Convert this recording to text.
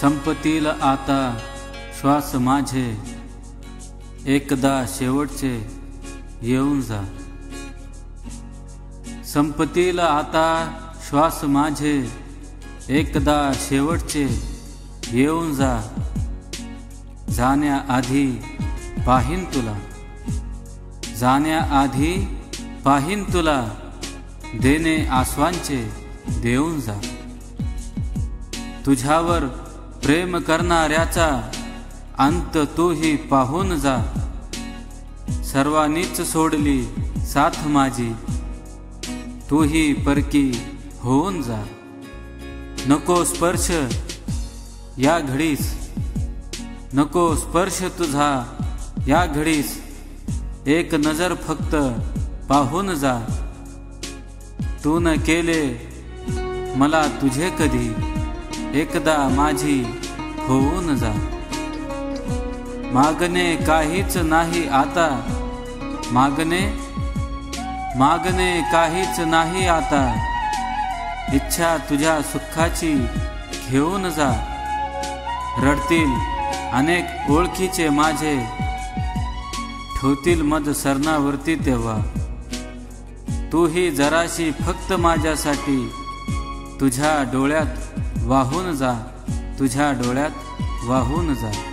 संपतील आता श्वास माझे, एकदा शेवटचे येऊन जा. संपतील आता श्वास माझे, एकदा शेवटचे येऊन जा. जाण्याआधी पाहीन तुला, जाण्याआधी पाहीन तुला, देणे आसवांचे देऊन जा. तुझ्यावर प्रेम करणाऱ्याचा अंत तूही पाहून जा. सर्वांनीच सोडली साथ माझी, तूही परकी होऊन जा. नको स्पर्श या घडीस, नको स्पर्श तुझा या घडीस, एक नजर फक्त पाहून जा. तू न केले मला तुझे कधी, एकदा माझी होऊन जा. मागणे काहीच नाही आता, मागणे काहीच नाही आता, इच्छा तुझ्या सुखाची घेऊन जा. रडतील अनेक ओळखीचे माझे, ठेवतील मध सरणावरती तेव्हा. तूही जराशी फक्त माझ्यासाठी, तुझ्या डोळ्यात वाहून जा, तुझ्या डोळ्यात वाहून जा.